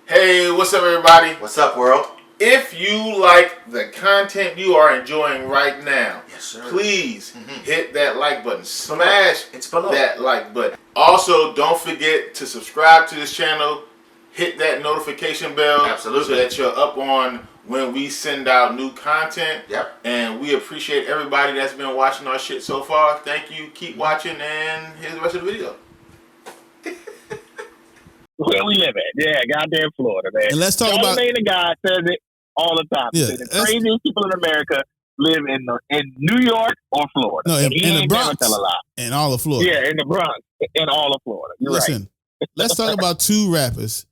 Hey, what's up, everybody? What's up, world? If you like the content you are enjoying right now, Yes, sir. please hit that like button. Smash It's below. that like button. Also, don't forget to subscribe to this channel. Hit that notification bell. Absolutely. So that you're up on when we send out new content. Yep. And we appreciate everybody that's been watching our shit so far. Thank you. Keep watching, and here's the rest of the video. Where we live at? Yeah, goddamn Florida, man. And let's talk about the guy says it all the time. Yeah, He says the craziest people in America live in New York or Florida. No, in he the ain't Bronx. never tell a lie. and all of Florida. Yeah, in the Bronx, in all of Florida. You're Listen, let's talk about two rappers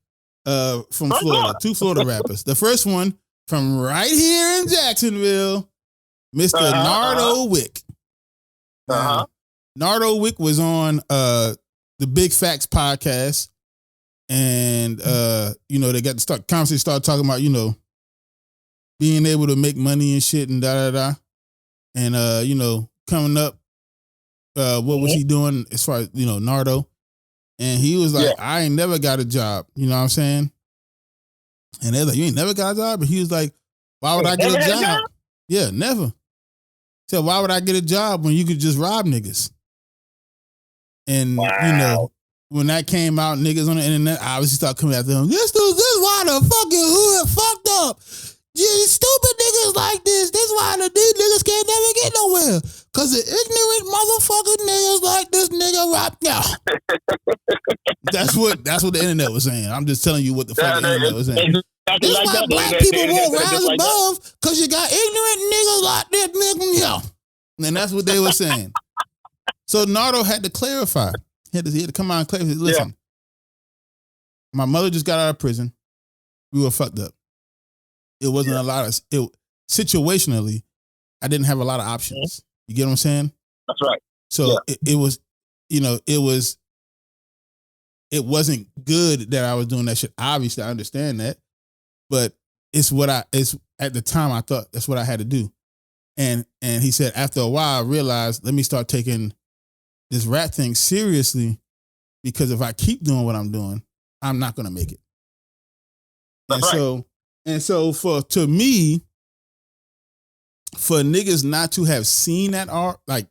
from Florida. Florida. Two Florida rappers. The first one from right here in Jacksonville, Mr. Nardo Wick. Uh-huh. Nardo Wick was on the Big Facts podcast, and they got to start conversation, started talking about being able to make money and shit and da da da, and coming up, what was he doing as far as Nardo, and he was like, I ain't never got a job, you know what I'm saying? And they're like, you ain't never got a job, but he was like, why would I get a job? Yeah, never. So why would I get a job when you could just rob niggas? And when that came out, niggas on the internet obviously start coming after him. This is why the fucking hood fucked up. Yeah, stupid niggas like this. This why these niggas can't never get nowhere. Cause the ignorant motherfucking niggas like this nigga right now. That's what the internet was saying. I'm just telling you what the fucking internet was saying. This like why that, black people won't rise above, cause you got ignorant niggas like this nigga. Yeah. And that's what they were saying. So Nardo had to clarify. He had to come out and clarify. Listen, my mother just got out of prison. We were fucked up. It wasn't a lot of situationally. I didn't have a lot of options. You get what I'm saying? That's right. So it was, it wasn't good that I was doing that shit. Obviously, I understand that, but it's at the time I thought that's what I had to do. And he said after a while I realized, let me start taking this rap thing seriously, because if I keep doing what I'm doing, I'm not gonna make it. And so to me, for niggas not to have seen that art, like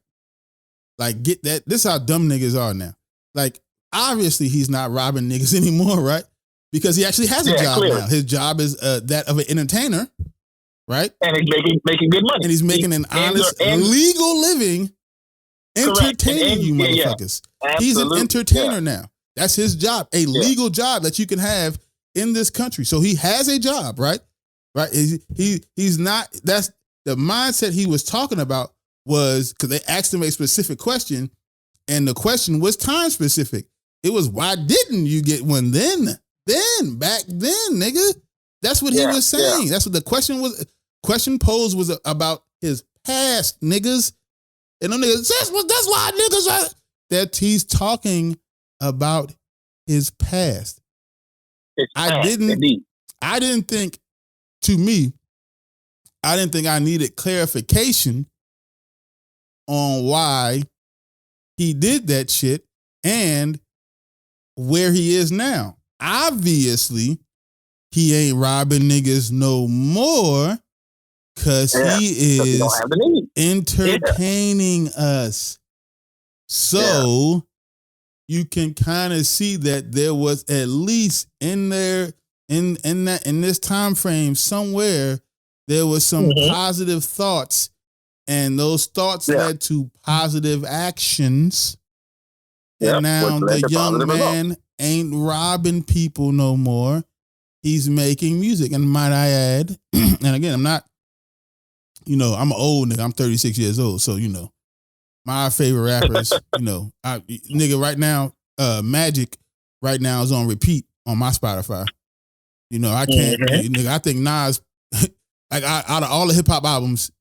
get that, this is how dumb niggas are now. Like, obviously he's not robbing niggas anymore, right? Because he actually has a job now. His job is that of an entertainer, right? And he's making good money. And he's making an honest, legal living entertaining you motherfuckers. He's an entertainer now. That's his job, a legal job that you can have in this country. So he has a job, right? Right? He's not, that's the mindset he was talking about, was because they asked him a specific question, and the question was time specific. It was, why didn't you get one then, back then, nigga? That's what he was saying. That's what the question was. Question posed was about his past, niggas. And them niggas, that's why niggas are, that he's talking about his past. I didn't think I needed clarification on why he did that shit and where he is now. Obviously, he ain't robbing niggas no more, because he is entertaining us. So you can kind of see that there was at least in there, in this time frame somewhere, there was some positive thoughts, and those thoughts led to positive actions. And now the young man ain't robbing people no more. He's making music. And might I add, and again, I'm not, I'm an old nigga. I'm 36 years old. So, my favorite rappers, nigga, right now, Magic right now is on repeat on my Spotify. I can't, nigga, I think Nas, like out of all the hip hop albums,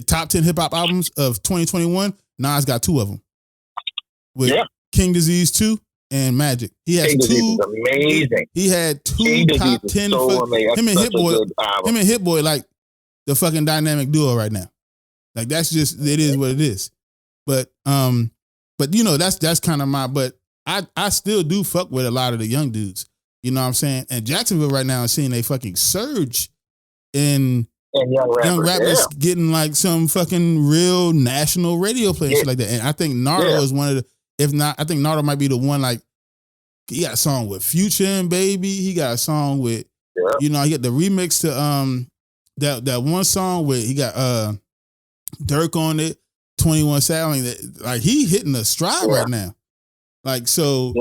top 10 hip hop albums of 2021, Nas got 2 of them. With King Disease 2 and Magic. He has King 2. Disease is amazing. He had 2 King top 10. Him and Hit Boy, like the fucking dynamic duo right now. Like, that's just, it is what it is. But that's kind of my, but I still do fuck with a lot of the young dudes. You know what I'm saying? And Jacksonville right now is seeing a fucking surge in And young rappers getting like some fucking real national radio play and shit like that. And I think Nardo is one of the, if not, I think Nardo might be the one. Like, he got a song with Future and Baby. He got a song with, you know, he got the remix to that one song with, he got Dirk on it, 21 Savage. Like, he hitting a stride right now. Like, so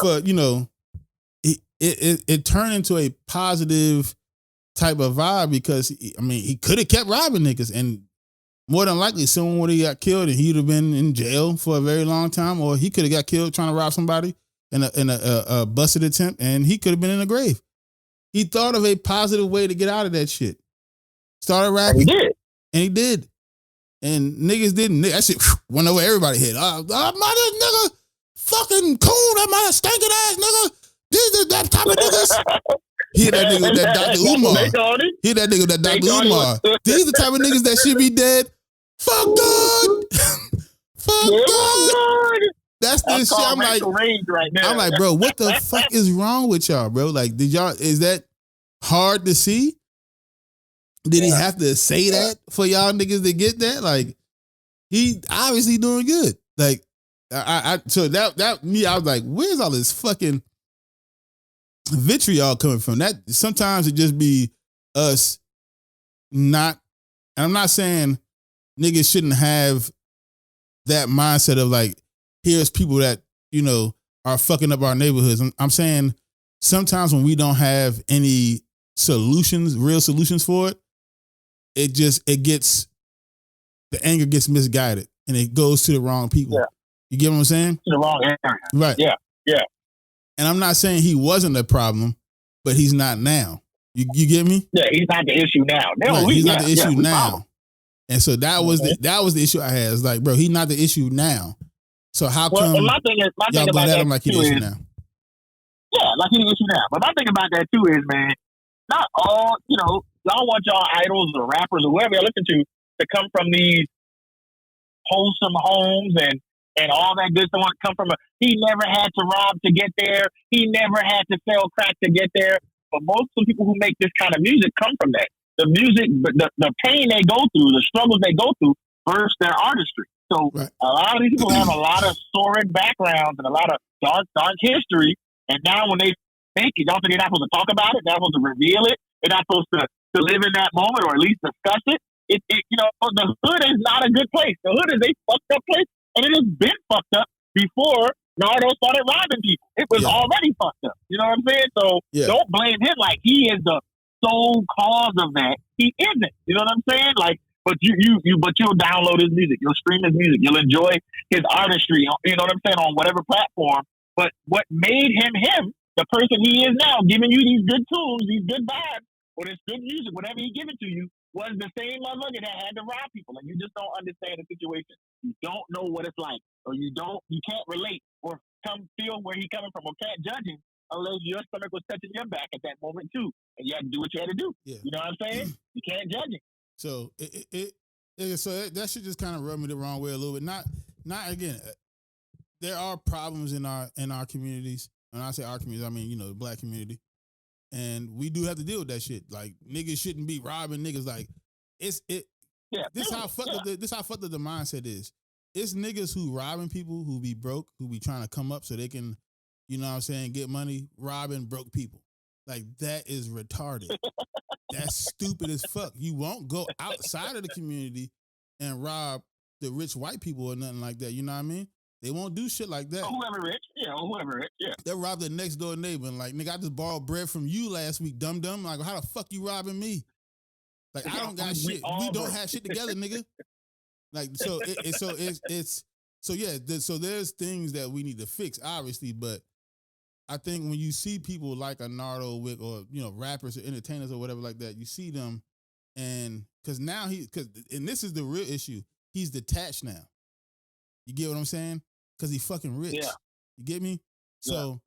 for, you know, it turned into a positive type of vibe because, I mean, he could have kept robbing niggas, and more than likely someone would have got killed and he'd have been in jail for a very long time, or he could have got killed trying to rob somebody in a busted attempt, and he could have been in the grave. He thought of a positive way to get out of that shit. Started rapping. And he did. And niggas didn't. That shit went over everybody's head. My nigga fucking cool, that mother stinking ass nigga. These are that type of niggas. Hear that nigga with that Dr. Umar. Hear that nigga with that Dr. Umar. These the type of niggas that should be dead. Fuck good. Fuck good. That's the shit. I'm like, I'm like, bro, what the fuck is wrong with y'all, bro? Like, is that hard to see? Did he have to say that for y'all niggas to get that? Like, he obviously doing good. Like, so that me, I was like, where's all this fucking vitriol coming from? That sometimes it just be us not, and I'm not saying niggas shouldn't have that mindset of like, here's people that, you know, are fucking up our neighborhoods. I'm saying sometimes when we don't have any solutions, real solutions for it, the anger gets misguided and it goes to the wrong people. Yeah. You get what I'm saying? To the wrong area. Right. Yeah. Yeah. And I'm not saying he wasn't a problem, but he's not now. You get me? Yeah, he's not the issue now. Right, he's not the issue now. And so that was the issue I had. It's like, bro, he's not the issue now. So how come my thing y'all about at that him like he's the issue now? Yeah, like he's the issue now. But my thing about that too is, man, not all, you know, y'all want y'all idols or rappers or whoever you listen to come from these wholesome homes and all that good stuff. Come from he never had to rob to get there. He never had to sell crack to get there. But most of the people who make this kind of music come from that. The music, the pain they go through, the struggles they go through, burst their artistry. So a lot of these people have a lot of sordid backgrounds and a lot of dark history. And now when they think it, don't think they're not supposed to talk about it, they're not supposed to reveal it, they're not supposed to live in that moment or at least discuss it. You know, the hood is not a good place. The hood is a fucked up place, and it has been fucked up before Nardo started robbing people. It was already fucked up. You know what I'm saying? So don't blame him like he is the sole cause of that. He isn't. You know what I'm saying? Like, but you'll download his music, you'll stream his music, you'll enjoy his artistry. You know what I'm saying, on whatever platform. But what made him, the person he is now, giving you these good tunes, these good vibes, or this good music, whatever he giving to you, was the same motherfucker that had to rob people. And you just don't understand the situation. You don't know what it's like, or you can't relate or come feel where he's coming from, or can't judge him unless your stomach was touching your back at that moment too, and you had to do what you had to do. Yeah. You know what I'm saying? You can't judge him. So that should just kind of rub me the wrong way a little bit. Not again. There are problems in our communities. When I say our communities, I mean, you know, the black community. And we do have to deal with that shit. Like, niggas shouldn't be robbing niggas. Like, this how fucked up the mindset is. It's niggas who robbing people who be broke, who be trying to come up so they can, you know what I'm saying, get money, robbing broke people. Like, that is retarded. That's stupid as fuck. You won't go outside of the community and rob the rich white people or nothing like that. You know what I mean? They won't do shit like that. Whoever rich, yeah. They'll rob their next door neighbor and like, nigga, I just borrowed bread from you last week, dum. Like, how the fuck you robbing me? Like, I don't got shit. We don't have shit together, nigga. Like, so there's things that we need to fix, obviously, but I think when you see people like a Nardo Wick or, you know, rappers or entertainers or whatever like that, you see them, and and this is the real issue. He's detached now. You get what I'm saying? Because he fucking rich. Yeah. You get me? So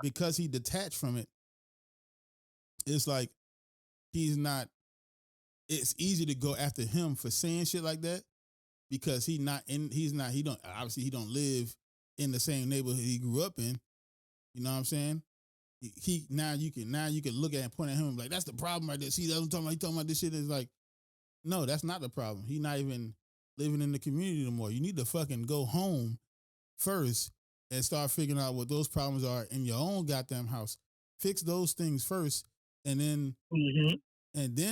because he detached from it, it's like he's not. It's easy to go after him for saying shit like that because he don't live in the same neighborhood he grew up in. You know what I'm saying? now you can look at and point at him like that's the problem right there. See, that's what I'm talking about. He talking about this shit is like, no, that's not the problem. He not even living in the community anymore. You need to fucking go home first and start figuring out what those problems are in your own goddamn house. Fix those things first, and then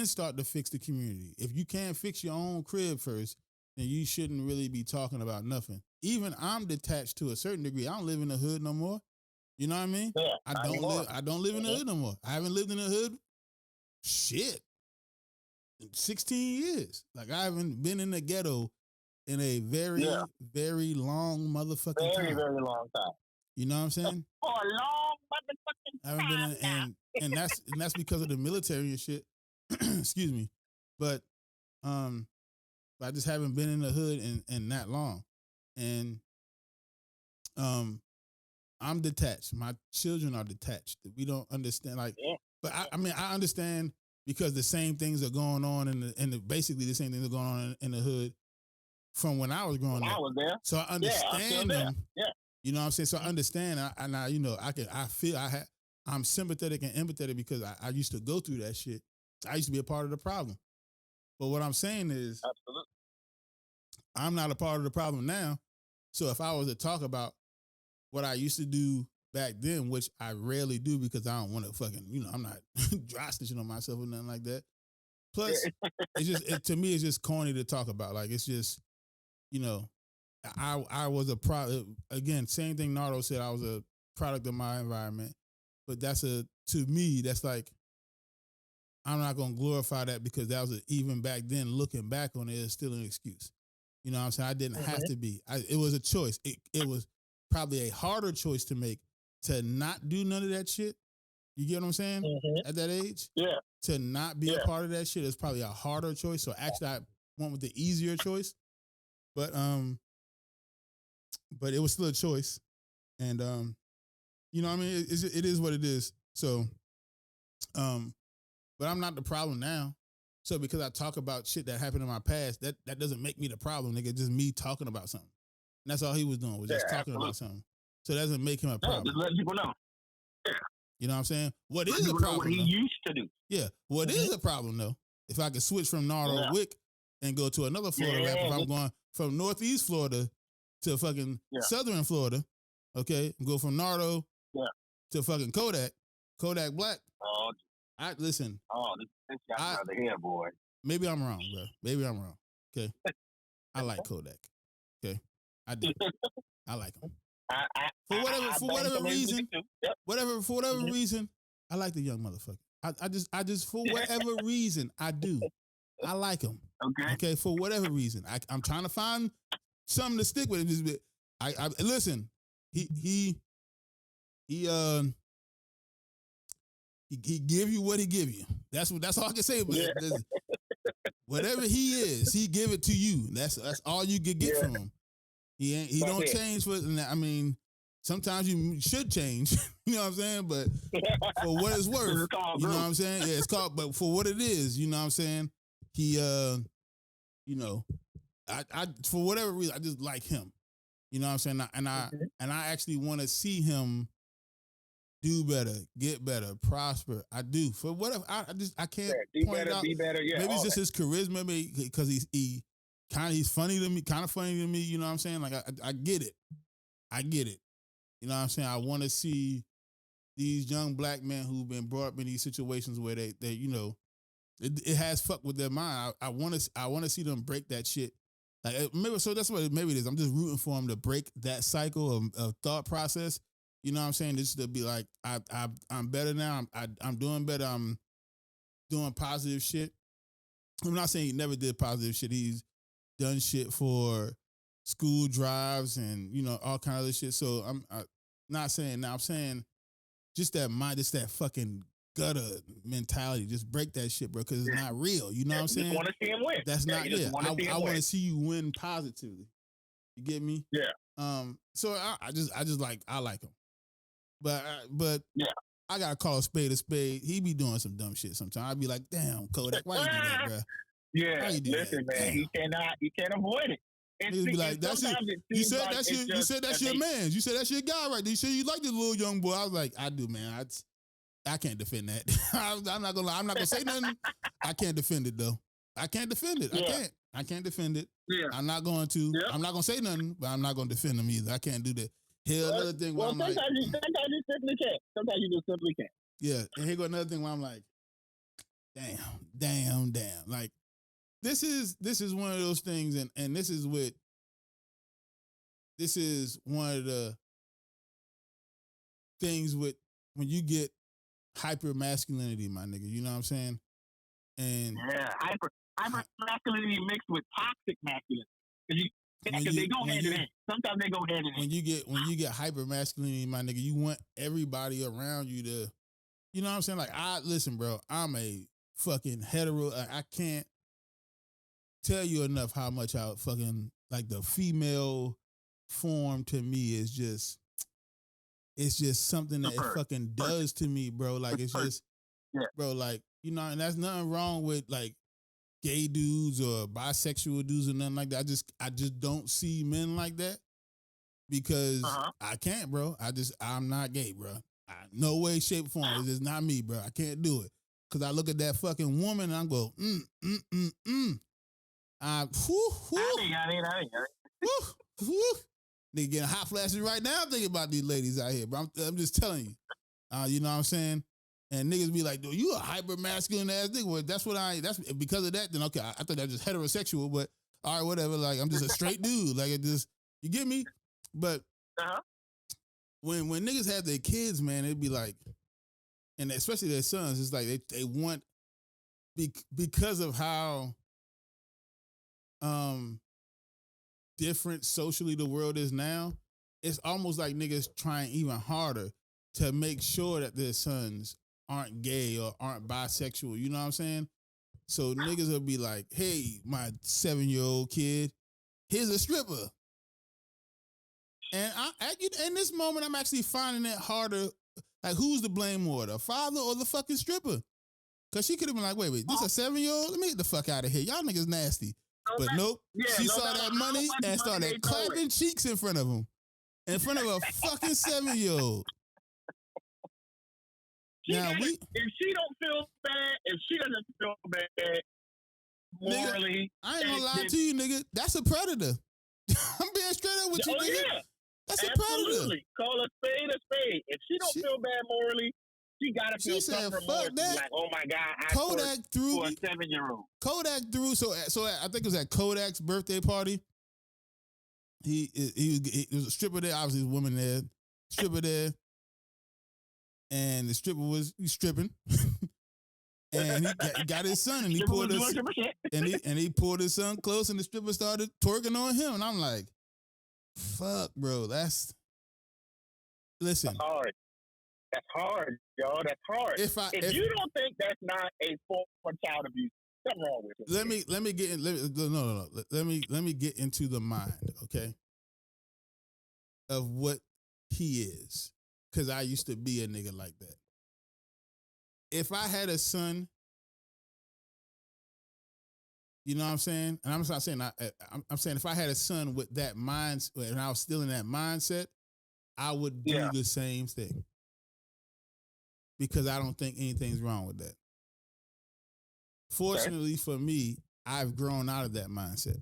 start to fix the community. If you can't fix your own crib first, then you shouldn't really be talking about nothing. Even I'm detached to a certain degree. I don't live in the hood no more. You know what I mean? Yeah, I don't live in the hood no more. I haven't lived in the hood in 16 years. Like I haven't been in the ghetto in a very, very long motherfucking time. Very long time. You know what I'm saying? For a long motherfucking time. I haven't been and that's because of the military and shit. Excuse me. But I just haven't been in the hood in that long. And I'm detached. My children are detached. We don't understand but I mean I understand because the same things are going on basically the same things are going on in the hood from when I was growing up. I was there. So I understand them. Yeah. You know what I'm saying? So I understand I'm sympathetic and empathetic because I used to go through that shit. I used to be a part of the problem. But what I'm saying is absolutely, I'm not a part of the problem now. So if I was to talk about what I used to do back then, which I rarely do because I don't want to fucking, I'm not dry stitching on myself or nothing like that. Plus, to me, it's just corny to talk about. Like, it's just, I was a product, again, same thing Nardo said, I was a product of my environment. But to me, that's like, I'm not going to glorify that because that was even back then, looking back on it, it's still an excuse. You know what I'm saying? I didn't have to be. It was a choice. It was probably a harder choice to make to not do none of that shit. You get what I'm saying? At that age? Yeah. To not be a part of that shit is probably a harder choice. So actually I went with the easier choice. But it was still a choice. And you know what I mean? It is what it is. So but I'm not the problem now. So because I talk about shit that happened in my past, that doesn't make me the problem, nigga. Just me talking about something. And that's all he was doing, was just talking about something. So that doesn't make him a problem. Just letting people know. You know what I'm saying? What is a problem? What he used to do. Yeah. What is a problem though? If I could switch from Nardo Wick and go to another Florida rapper, if I'm going from Northeast Florida to fucking Southern Florida, okay, and go from Nardo to fucking Kodak Black. Oh, listen. Oh, this guy's out of here, boy. Maybe I'm wrong, bro. Maybe I'm wrong. Okay. I like Kodak. Okay. I do. I like him. For whatever reason, reason, I like the young motherfucker. I just for whatever reason, I do. I like him. Okay. For whatever reason, I'm trying to find something to stick with him. Just bit. I listen. He give you what he give you. That's all I can say. But whatever he is, he give it to you. That's all you could get from him. He don't change for. I mean, sometimes you should change. You know what I'm saying? But for what it's worth, you know what I'm saying? Yeah, it's called. But for what it is, you know what I'm saying? He, I for whatever reason, I just like him. You know what I'm saying? And I actually want to see him do better, get better, prosper. I do. For whatever, I can't point it out. Be better. Yeah, maybe it's just his charisma, maybe because he's funny to me, kind of funny to me. You know what I'm saying? Like I get it. You know what I'm saying? I want to see these young black men who've been brought up in these situations where they it has fucked with their mind. I want to see them break that shit. Like maybe so that's what maybe it is. I'm just rooting for them to break that cycle of thought process. You know what I'm saying? Just to be like, I'm better now. I'm doing better. I'm doing positive shit. I'm not saying he never did positive shit. He's done shit for school drives and all kind of other shit. So I'm not saying now. I'm saying just that mind, just that fucking gutter mentality. Just break that shit, bro, because it's not real. You know what I'm saying? I want to see him win. That's not. Yeah, I want to see you win positively. You get me? Yeah. So I like him. But yeah, I gotta call a spade a spade. He be doing some dumb shit sometimes. I'd be like, damn, Kodak, why you do that, bro? Yeah, listen, man, he can't avoid it. He'd be like, that's it. You said that's your man. You said that's your guy right there. You said you like this little young boy. I was like, I do, man. I can't defend that. I'm not gonna lie. I'm not gonna say nothing. I can't defend it though. I can't defend it. Yeah. I can't defend it. Yeah. I'm not going to. Yeah. I'm not gonna say nothing, but I'm not gonna defend them either. I can't do that. Here another thing where I'm like, sometimes you simply can't. Sometimes you just simply can't. yeah. And here go another thing where I'm like, damn. Like this is one of those things, and this is one of the things with when you get hyper masculinity, my nigga. You know what I'm saying? And yeah, hyper masculinity mixed with toxic masculinity. Because they go hand in hand. Sometimes they go hand in hand. When you get hyper masculinity, my nigga, you want everybody around you to, you know what I'm saying? Like, listen, bro, I'm a fucking hetero. I can't tell you enough how much I fucking like the female form to me is just. It's just something that it fucking does to me, bro. Like, it's just, bro, like, you know, and that's nothing wrong with like gay dudes or bisexual dudes or nothing like that. I just don't see men like that because I can't, bro. I'm not gay, bro. No way, shape, form. It's just not me, bro. I can't do it. Cause I look at that fucking woman and I go, Nigga getting hot flashes right now thinking about these ladies out here, bro. I'm just telling you. You know what I'm saying? And niggas be like, dude, you a hyper masculine ass nigga. Well, that's because of that, then okay, I thought that's just heterosexual, but all right, whatever. Like, I'm just a straight dude. Like, it just, you get me? But when niggas have their kids, man, it'd be like, and especially their sons, it's like they want, because of how different socially the world is now, it's almost like niggas trying even harder to make sure that their sons aren't gay or aren't bisexual. You know what I'm saying? So niggas will be like, hey, my 7-year-old kid, here's a stripper. And in this moment, I'm actually finding it harder. Like, who's to blame more, the father or the fucking stripper? Because she could have been like, wait, this a 7-year-old? Let me get the fuck out of here. Y'all niggas nasty. But nope, she saw that money and started clapping cheeks in front of him. In front of a fucking 7-year-old. Now if she don't feel bad, if she doesn't feel bad morally, nigga, I ain't gonna lie to you, nigga. That's a predator. I'm being straight up with you, nigga. Yeah. That's absolutely. A predator. Call a spade a spade. If she don't feel bad morally, she gotta feel some remorse. Like, oh my God, Kodak threw for a 7-year-old. Kodak threw. So I think it was at Kodak's birthday party. He was a stripper there. Obviously, a woman there, stripper there, and the stripper was stripping. And he got his son, and he pulled his son close, and the stripper started twerking on him, and I'm like, "Fuck, bro, listen." That's hard. That's hard, y'all. That's hard. If you don't think that's not a form of child abuse, something wrong with it. Let me get into the mind, okay, of what he is, because I used to be a nigga like that. If I had a son, you know what I'm saying, and I'm not saying I'm saying if I had a son with that mind, and I was still in that mindset, I would do the same thing. Because I don't think anything's wrong with that. Fortunately for me, I've grown out of that mindset.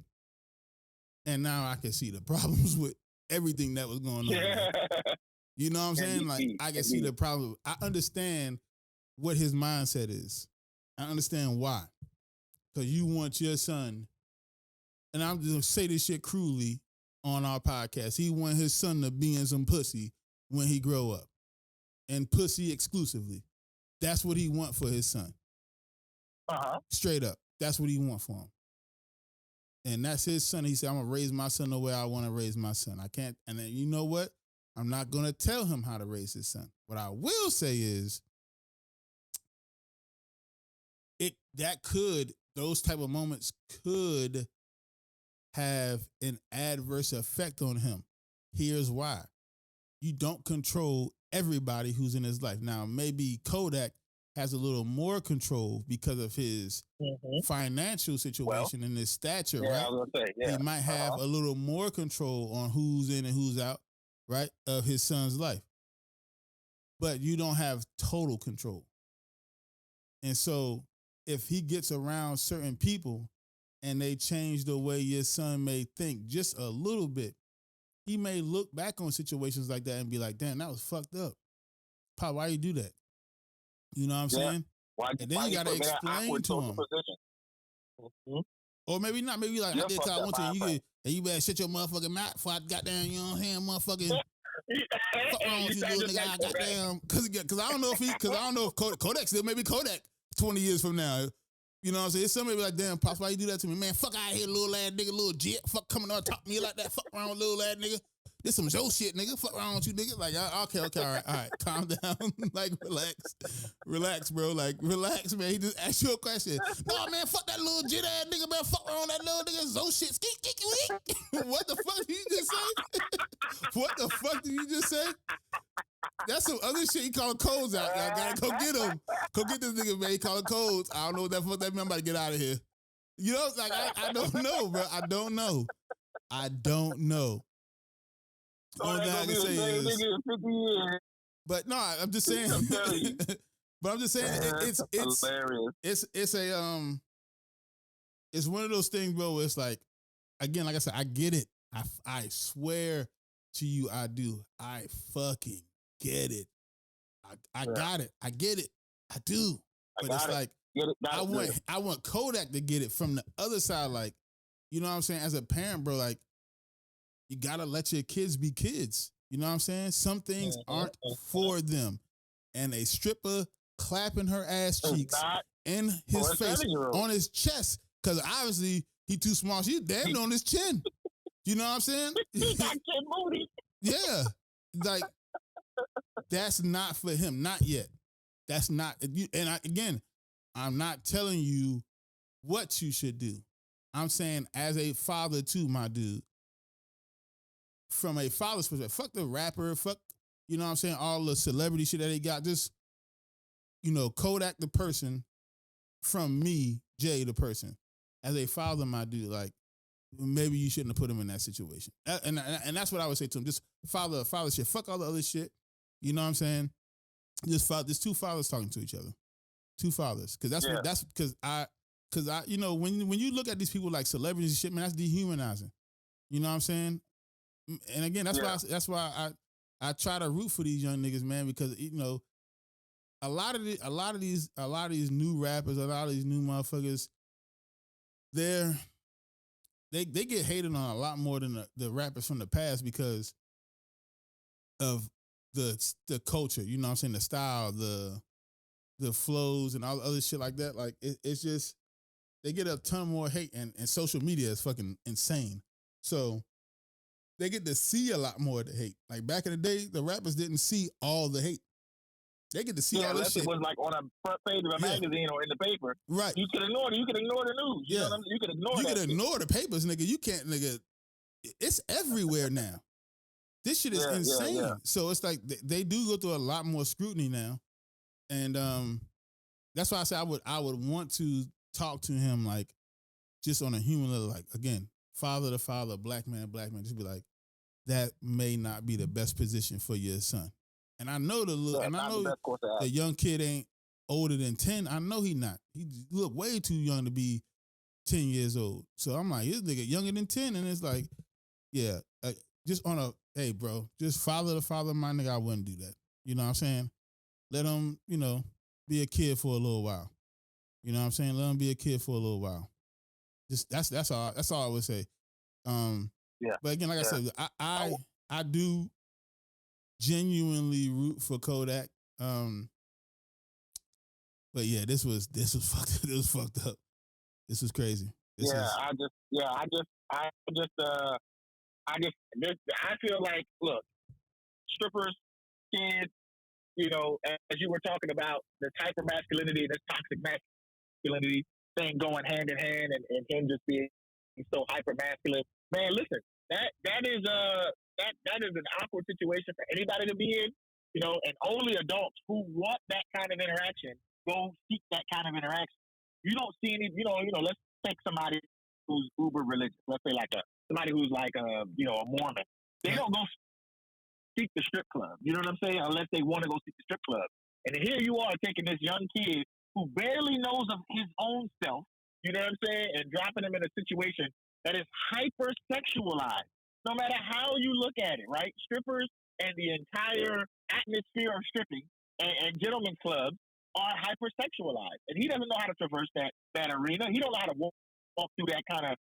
And now I can see the problems with everything that was going on. Yeah. You know what I'm saying? Like, I can see the problem. I understand what his mindset is. I understand why. Because you want your son, and I'm just going to say this shit cruelly on our podcast, he want his son to be in some pussy when he grow up. And pussy exclusively. That's what he want for his son. Straight up. That's what he want for him. And that's his son. He said, I'm going to raise my son the way I want to raise my son. I can't. And then, you know what? I'm not going to tell him how to raise his son. What I will say is, those type of moments could have an adverse effect on him. Here's why. You don't control everybody who's in his life. Now, maybe Kodak has a little more control because of his financial situation and his stature, right? I was gonna say, he might have a little more control on who's in and who's out, right, of his son's life. but you don't have total control. And so if he gets around certain people and they change the way your son may think just a little bit, he may look back on situations like that and be like, damn, that was fucked up. Pop, why you do that? You know what I'm saying? And then you got to explain to him. Mm-hmm. Or maybe not. Maybe like, I did call one time, and you better shut your motherfucking mouth before I goddamn, you know what I'm saying, motherfucking. Fuck wrong with you, little nigga? I goddamn. Because I don't know if Kodak still may be Kodak 20 years from now. You know what I'm saying? Somebody be like, damn, Pops, why you do that to me? Man, fuck out of here, little ass nigga, little jet. Fuck coming on talk to me like that. Fuck around with little ass nigga. This some Joe shit, nigga. Fuck around with you, nigga. Like, okay, all right. Calm down. Like, relax, bro. Like, relax, man. He just asked you a question. No, man, fuck that little jet ass nigga, man. Fuck around that little nigga. Zoe shit. What the fuck did you just say? What the fuck did you just say? That's some other shit. He calling codes out. Y'all gotta go get him. Go get this nigga, man. He calling codes. I don't know what that fuck that mean. I'm about to get out of here. You know, like, I don't know, bro. I don't know. All I can say is, but no, I'm just saying. But I'm just saying, it's hilarious. It's one of those things, bro. Where it's like, again, like I said, I get it. I swear to you, I do. I fucking get it. I got it. I get it. I do. But it's like, I want Kodak to get it from the other side. Like, you know what I'm saying? As a parent, bro, like, you gotta let your kids be kids. You know what I'm saying? Some things aren't for them. And a stripper clapping her ass cheeks in his face, on his chest, because obviously he too small. She's damned on his chin. You know what I'm saying? He got chin booty. Yeah. Like, that's not for him. Not yet. That's not. Again, I'm not telling you what you should do. I'm saying, as a father too, my dude, from a father's perspective, fuck the rapper, fuck, you know what I'm saying, all the celebrity shit that they got. Just, you know, Kodak the person, from me, Jay the person. As a father, my dude, like, maybe you shouldn't have put him in that situation. And that's what I would say to him. Just father shit. Fuck all the other shit. You know what I'm saying? There's two fathers talking to each other. Two fathers. Because I, you know, when you look at these people like celebrities and shit, man, that's dehumanizing. You know what I'm saying? And again, that's why I try to root for these young niggas, man, because, you know, a lot of these new rappers, a lot of these new motherfuckers, they get hated on a lot more than the rappers from the past because of the culture. You know what I'm saying? The style, the flows, and all the other shit like that. Like, it's just, they get a ton more hate, and social media is fucking insane. So they get to see a lot more of the hate. Like, back in the day, the rappers didn't see all the hate. They get to see all this shit. It was like on a front page of a magazine or in the paper. Right. You could ignore it. You could ignore the news. You know what I mean? You could ignore that. You could ignore the papers, nigga. You can't, nigga. It's everywhere now. This shit is insane. Yeah. So it's like they do go through a lot more scrutiny now. And that's why I say I would want to talk to him, like, just on a human level, like, again, father to father, black man, just be like, that may not be the best position for your son. And I know the young kid ain't older than 10. I know he not. He look way too young to be 10 years old. So I'm like, this nigga younger than 10, and it's like, yeah, just on a, hey, bro, just father to father, my nigga, I wouldn't do that. You know what I'm saying? Let him, you know, be a kid for a little while. You know what I'm saying? Let him be a kid for a little while. Just that's all I would say. But again, like I said, I do genuinely root for Kodak. But yeah, this was fucked. It was fucked up. This was crazy. I feel like, look, strippers, kids, you know, as you were talking about, this hyper masculinity, this toxic masculinity thing going hand in hand, and him just being so hyper masculine. Man, listen, that is an awkward situation for anybody to be in, you know, and only adults who want that kind of interaction go seek that kind of interaction. You don't see any, you know, let's take somebody who's uber religious. Let's say like somebody who's like a Mormon. They don't go seek the strip club. You know what I'm saying? Unless they want to go seek the strip club. And here you are taking this young kid who barely knows of his own self, you know what I'm saying, and dropping him in a situation that is hyper sexualized. No matter how you look at it, right? Strippers and the entire atmosphere of stripping and gentlemen's clubs are hypersexualized, and he doesn't know how to traverse that arena. He don't know how to walk through that kind of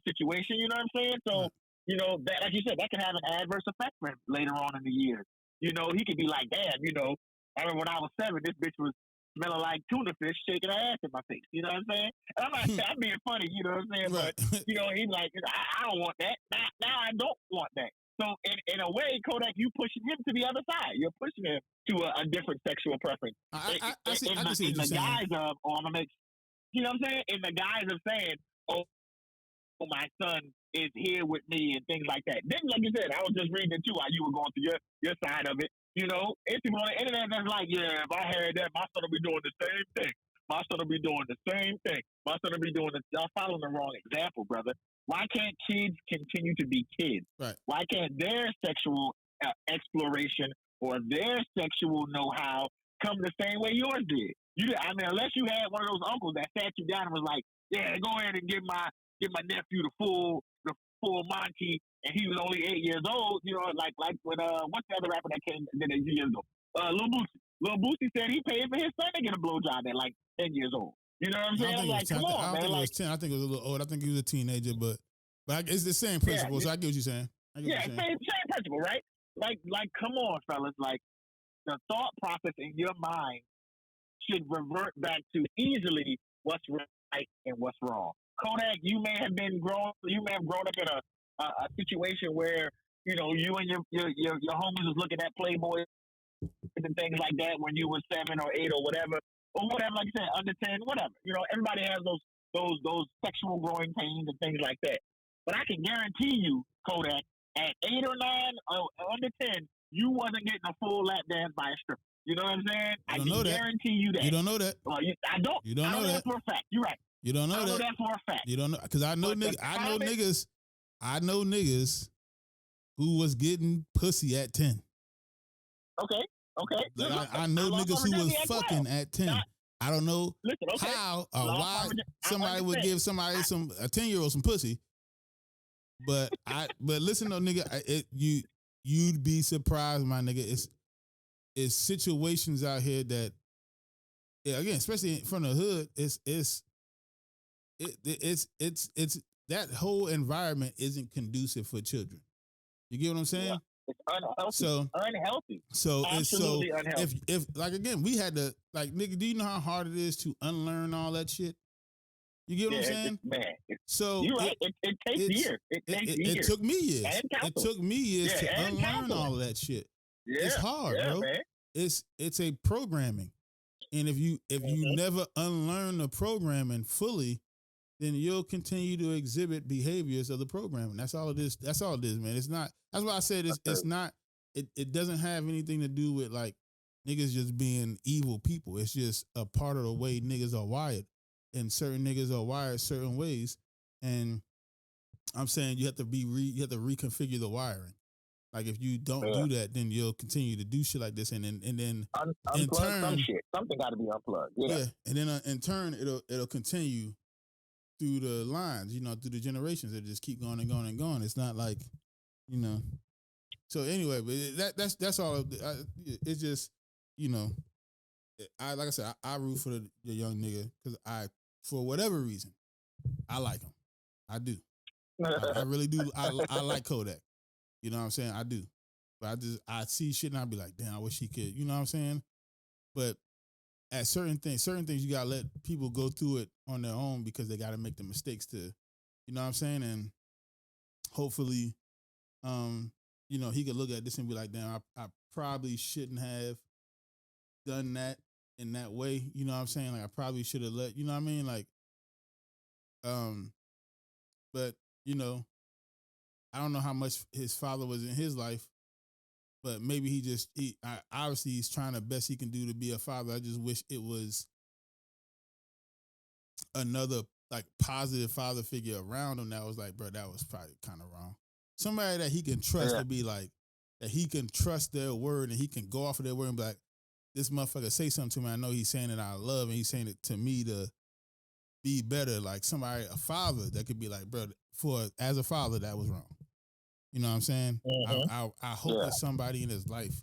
situation. You know what I'm saying? So, you know, that, like you said, that can have an adverse effect for him later on in the year. You know, he could be like, damn, you know, I remember when I was 7, this bitch was smelling like tuna fish, shaking her ass in my face. You know what I'm saying? And I'm not, I'm being funny. You know what I'm saying? Right. But you know, he's like, I don't want that. Now I don't want that. So in a way, Kodak, you pushing him to the other side. You're pushing him to a different sexual preference. I see in what the you're saying. guise of, oh, I'm gonna make, you know what I'm saying? In the guise of saying, oh, my son is here with me and things like that. Then, like you said, I was just reading it too while you were going through your side of it. You know, it's people on the internet that's like, yeah, if I had that, my son will be doing the same thing. My son will be doing the same thing. My son will be doing this. Y'all following the wrong example, brother. Why can't kids continue to be kids? Right. Why can't their sexual exploration or their sexual know-how come the same way yours did? I mean, unless you had one of those uncles that sat you down and was like, yeah, go ahead and give my nephew the full Monty, and he was only 8 years old. You know, like when what's the other rapper that came did it years ago? Lil Boosie. Lil Boosie said he paid for his son to get a blowjob at like 10 years old. You know what I'm saying? I'm like, come on, man. I don't think it was 10. I think it was a little old. I think he was a teenager, but it's the same principle. So I get what you're saying. Same principle, right? Like, come on, fellas. Like, the thought process in your mind should revert back to easily what's right and what's wrong. Kodak, you may have grown up in a situation where, you know, you and your homies was looking at Playboy and things like that when you were 7 or 8 or whatever, like you said, under 10, whatever. You know, everybody has those sexual growing pains and things like that. But I can guarantee you, Kodak, at 8 or 9 or under 10, you wasn't getting a full lap dance by a stripper. You know what I'm saying? I can guarantee you that. You don't know that. Well, I don't. You don't know that for a fact. You're right. You don't know that. I know that for a fact. You don't know, because I know niggas who was getting pussy at 10. Okay. Like I know niggas who was fucking at 10. I don't know how or why somebody would give somebody a 10-year-old some pussy. But listen though, nigga, you'd be surprised, my nigga. It's situations out here that, again, especially from the hood, it's that whole environment isn't conducive for children. You get what I'm saying? Yeah. It's unhealthy. So absolutely unhealthy. If like, again, we had to, like, nigga, do you know how hard it is to unlearn all that shit? You get what I'm saying? So you're right. It takes years. It took me years. It took me years to unlearn all of that shit. Yeah. It's hard, bro. Man. It's a programming. And if you never unlearn the programming fully, then you'll continue to exhibit behaviors of the programming. That's all it is. That's all it is, man. It's not. That's why I said it's not. It doesn't have anything to do with like niggas just being evil people. It's just a part of the way niggas are wired, and certain niggas are wired certain ways. And I'm saying you have to reconfigure the wiring. Like, if you don't do that, then you'll continue to do shit like this, and then in turn, something got to be unplugged. Yeah, and then in turn, it'll continue through the lines, you know, through the generations. It just keep going and going and going. It's not like, you know. So anyway, but that's all. It's just, you know, like I said, I root for the young nigga because for whatever reason, I like him. I do. I really do. I like Kodak. You know what I'm saying? I do. But I see shit and I be like, damn, I wish he could. You know what I'm saying? But at certain things you gotta let people go through it on their own because they gotta make the mistakes to, you know what I'm saying? And hopefully, you know, he could look at this and be like, damn, I probably shouldn't have done that in that way. You know what I'm saying? Like, I probably should have you know what I mean? Like, but, you know, I don't know how much his father was in his life, but maybe obviously he's trying the best he can do to be a father. I just wish it was another like positive father figure around him that was like, bro, that was probably kind of wrong. Somebody that he can trust to be like, that he can trust their word and he can go off of their word and be like, this motherfucker say something to me. I know he's saying it out of love and he's saying it to me to be better. Like somebody, a father that could be like, bro, as a father, that was wrong. You know what I'm saying? I hope there's somebody in his life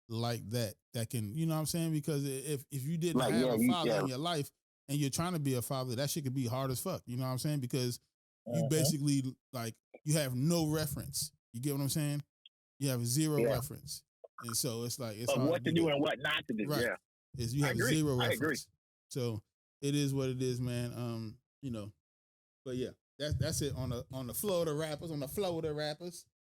like that can, you know what I'm saying? Because if you didn't have a father in your life and you're trying to be a father, that shit could be hard as fuck. You know what I'm saying? Because you basically like you have no reference. You get what I'm saying? You have zero reference, and so it's like it's of hard what to do and what not to do. Right? Yeah, Is you have zero reference. So it is what it is, man. You know, but yeah, that's it on the floor of the rappers. On the floor of the rappers.